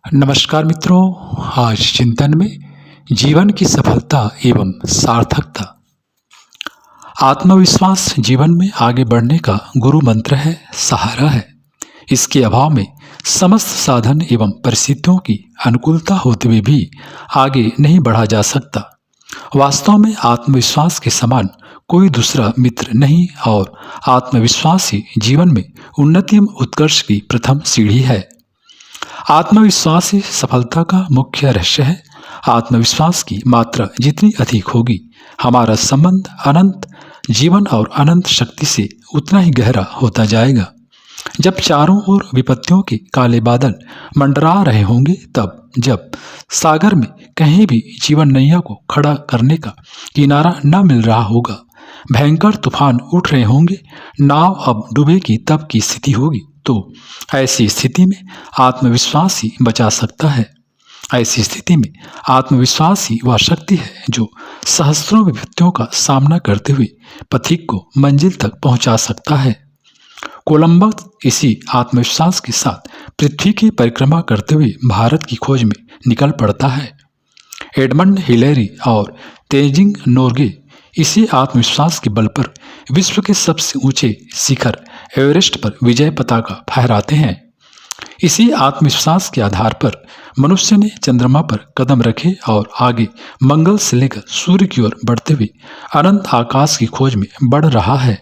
नमस्कार मित्रों। आज चिंतन में जीवन की सफलता एवं सार्थकता। आत्मविश्वास जीवन में आगे बढ़ने का गुरु मंत्र है, सहारा है। इसके अभाव में समस्त साधन एवं परिस्थितियों की अनुकूलता होते हुए भी आगे नहीं बढ़ा जा सकता। वास्तव में आत्मविश्वास के समान कोई दूसरा मित्र नहीं और आत्मविश्वास ही जीवन में उन्नति एवं उत्कर्ष की प्रथम सीढ़ी है। आत्मविश्वास ही सफलता का मुख्य रहस्य है। आत्मविश्वास की मात्रा जितनी अधिक होगी, हमारा संबंध अनंत जीवन और अनंत शक्ति से उतना ही गहरा होता जाएगा। जब चारों ओर विपत्तियों के काले बादल मंडरा रहे होंगे, तब जब सागर में कहीं भी जीवन नैया को खड़ा करने का किनारा न मिल रहा होगा, भयंकर तूफान उठ रहे होंगे, नाव अब डूबेगी तब की स्थिति होगी, तो ऐसी स्थिति में आत्मविश्वास ही बचा सकता है। ऐसी स्थिति में आत्मविश्वास ही वह शक्ति है जो सहस्त्रों विपत्तियों का सामना करते हुए पथिक को मंजिल तक पहुंचा सकता है। कोलंबस इसी आत्मविश्वास के साथ पृथ्वी की परिक्रमा करते हुए भारत की खोज में निकल पड़ता है। एडमंड हिलेरी और तेजिंग नोर्गे इसी आत्मविश्वास के बल पर विश्व के सबसे ऊंचे शिखर एवरेस्ट पर विजय पताका फहराते हैं। इसी आत्मविश्वास के आधार पर मनुष्य ने चंद्रमा पर कदम रखे और आगे मंगल से लेकर सूर्य की ओर बढ़ते हुए अनंत आकाश की खोज में बढ़ रहा है।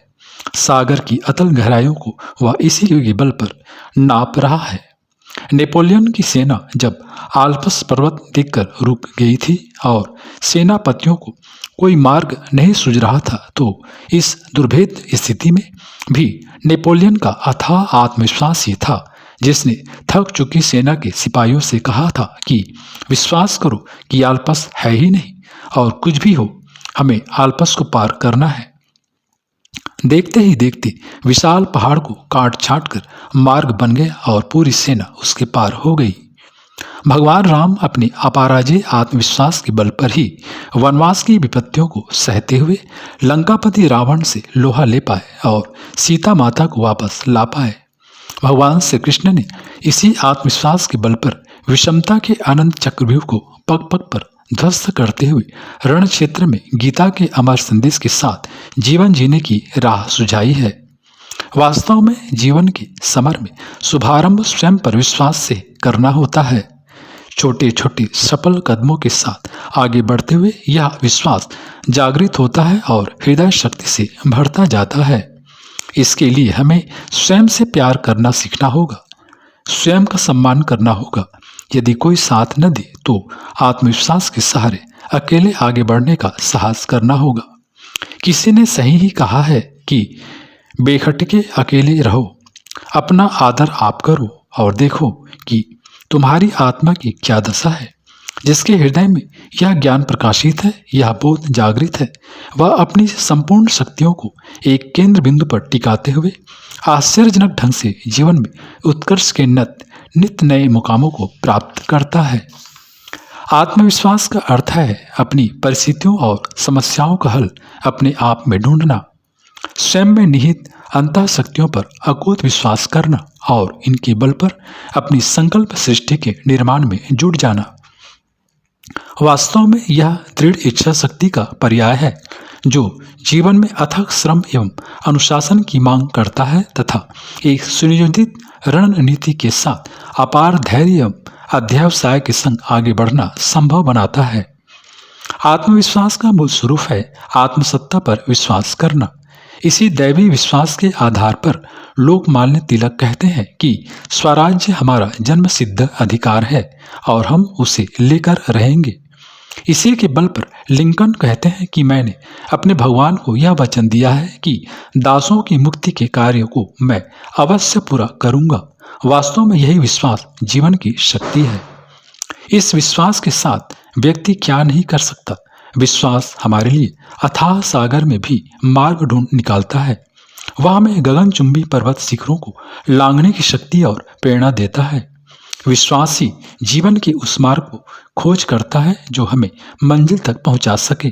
सागर की अतल गहराइयों को वह इसी के बल पर नाप रहा है। नेपोलियन की सेना जब आल्प्स पर्वत देखकर रुक गई थी और सेनापतियों को कोई मार्ग नहीं सूझ रहा था, तो इस दुर्भेद स्थिति में भी नेपोलियन का अथाह आत्मविश्वास ही था जिसने थक चुकी सेना के सिपाहियों से कहा था कि विश्वास करो कि आल्प्स है ही नहीं, और कुछ भी हो हमें आल्प्स को पार करना है। देखते ही देखते विशाल पहाड़ को काट छाट कर मार्ग बन गया और पूरी सेना उसके पार हो गई। भगवान राम अपने अपराजेय आत्मविश्वास के बल पर ही वनवास की विपत्तियों को सहते हुए लंकापति रावण से लोहा ले पाए और सीता माता को वापस ला पाए। भगवान श्री कृष्ण ने इसी आत्मविश्वास के बल पर विषमता के अनंत चक्रव्यूह को पग पग पर ध्वस्त करते हुए रण क्षेत्र में गीता के अमर संदेश के साथ जीवन जीने की राह सुझाई है। वास्तव में जीवन के समर में शुभारंभ स्वयं पर विश्वास से करना होता है। छोटे छोटे सफल कदमों के साथ आगे बढ़ते हुए यह विश्वास जागृत होता है और हृदय शक्ति से भरता जाता है। इसके लिए हमें स्वयं से प्यार करना सीखना होगा, स्वयं का सम्मान करना होगा। यदि कोई साथ न दे तो आत्मविश्वास के सहारे अकेले आगे बढ़ने का साहस करना होगा। किसी ने सही ही कहा है कि बेखटके अकेले रहो, अपना आदर आप करो और देखो कि तुम्हारी आत्मा की क्या दशा है। जिसके हृदय में यह ज्ञान प्रकाशित है, यह बोध जागृत है, वह अपनी संपूर्ण शक्तियों को एक केंद्र बिंदु पर टिकाते हुए आश्चर्यजनक ढंग से जीवन में उत्कर्ष के नित्य नए मुकामों को प्राप्त करता है। आत्मविश्वास का अर्थ है अपनी परिस्थितियों और समस्याओं का हल अपने आप में ढूंढना, स्वयं में निहित अंतः शक्तियों पर अकूत विश्वास करना और इनके बल पर अपनी संकल्प सृष्टि के निर्माण में जुट जाना। वास्तव में यह दृढ़ इच्छा शक्ति का पर्याय है जो जीवन में अथक श्रम एवं अनुशासन की मांग करता है तथा एक सुनियोजित रणनीति के साथ अपार धैर्य एवं अध्यवसाय के संग आगे बढ़ना संभव बनाता है। आत्मविश्वास का मूल स्वरूप है आत्मसत्ता पर विश्वास करना। इसी दैवी विश्वास के आधार पर लोकमान्य तिलक कहते हैं कि स्वराज्य हमारा जन्म सिद्ध अधिकार है और हम उसे लेकर रहेंगे। इसी के बल पर लिंकन कहते हैं कि मैंने अपने भगवान को यह वचन दिया है कि दासों की मुक्ति के कार्य को मैं अवश्य पूरा करूंगा। वास्तव में यही विश्वास जीवन की शक्ति है। इस विश्वास के साथ व्यक्ति क्या नहीं कर सकता। विश्वास हमारे लिए अथाह सागर में भी मार्ग ढूंढ निकालता है। वह हमें गगनचुंबी पर्वत शिखरों को लांघने की शक्ति और प्रेरणा देता है। विश्वास ही जीवन के उस मार्ग को खोज करता है जो हमें मंजिल तक पहुंचा सके।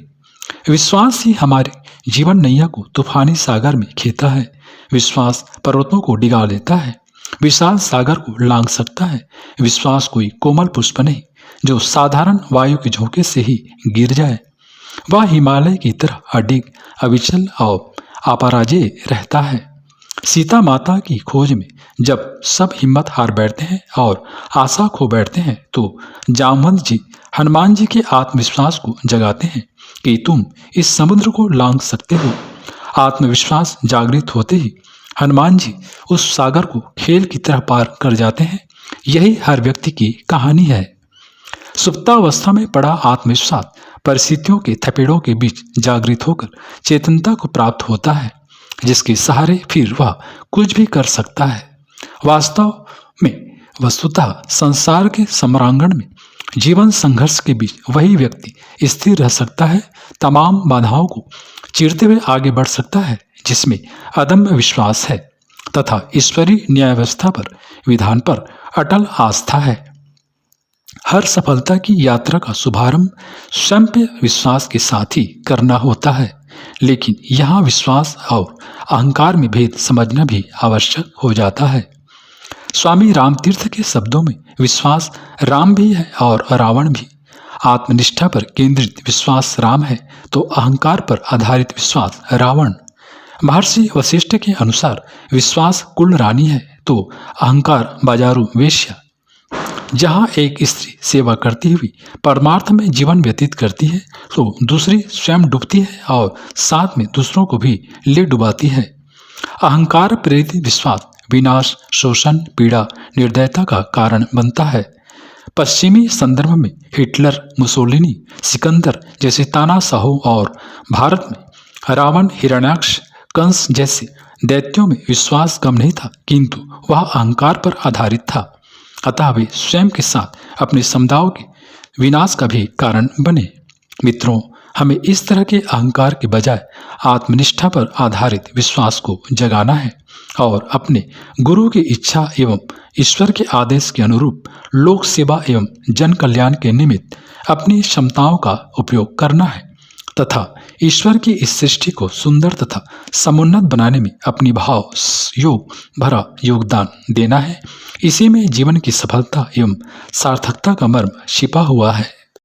विश्वास ही हमारे जीवन नैया को तूफानी सागर में खेता है। विश्वास पर्वतों को डिगा लेता है। विशाल सागर को लांघ सकता है। विश्वास कोई कोमल पुष्प नहीं जो साधारण वायु के झोंके से ही गिर जाए। वह हिमालय की तरह अडिग, अविचल और अपराजेय रहता है। सीता माता की खोज में जब सब हिम्मत हार बैठते हैं और आशा खो बैठते हैं तो जामवंत जी हनुमान जी के आत्मविश्वास को जगाते हैं कि तुम इस समुद्र को लांघ सकते हो। आत्मविश्वास जागृत होते ही हनुमान जी उस सागर को खेल की तरह पार कर जाते हैं। यही हर व्यक्ति की कहानी है। सुप्तावस्था में पड़ा आत्मविश्वास परिस्थितियों के थपेड़ों के बीच जागृत होकर चेतनता को प्राप्त होता है, जिसके सहारे फिर वह कुछ भी कर सकता है। वास्तव में वस्तुतः संसार के सम्रांगण में जीवन संघर्ष के बीच वही व्यक्ति स्थिर रह सकता है, तमाम बाधाओं को चीरते हुए आगे बढ़ सकता है जिसमें अदम्य विश्वास है तथा ईश्वरीय न्याय व्यवस्था पर, विधान पर अटल आस्था है। हर सफलता की यात्रा का शुभारंभ स्वयं पे विश्वास के साथ ही करना होता है, लेकिन यहाँ विश्वास और अहंकार में भेद समझना भी आवश्यक हो जाता है। स्वामी रामतीर्थ के शब्दों में विश्वास राम भी है और रावण भी। आत्मनिष्ठा पर केंद्रित विश्वास राम है तो अहंकार पर आधारित विश्वास रावण। महर्षि वशिष्ठ के अनुसार विश्वास कुल रानी है तो अहंकार बाजारू वेश्या। जहाँ एक स्त्री सेवा करती हुई परमार्थ में जीवन व्यतीत करती है तो दूसरी स्वयं डूबती है और साथ में दूसरों को भी ले डुबाती है। अहंकार प्रेरित विश्वास विनाश, शोषण, पीड़ा, निर्दयता का कारण बनता है। पश्चिमी संदर्भ में हिटलर, मुसोलिनी, सिकंदर जैसे तानाशाहों और भारत में रावण, हिरण्याक्ष, कंस जैसे दैत्यों में विश्वास कम नहीं था, किंतु वह अहंकार पर आधारित था। अतः वे स्वयं के साथ अपने समुदायों के विनाश का भी कारण बने। मित्रों, हमें इस तरह के अहंकार के बजाय आत्मनिष्ठा पर आधारित विश्वास को जगाना है और अपने गुरु की इच्छा एवं ईश्वर के आदेश के अनुरूप लोक सेवा एवं जन कल्याण के निमित्त अपनी क्षमताओं का उपयोग करना है तथा ईश्वर की इस सृष्टि को सुंदर तथा समुन्नत बनाने में अपनी भाव योग भरा योगदान देना है। इसी में जीवन की सफलता एवं सार्थकता का मर्म छिपा हुआ है।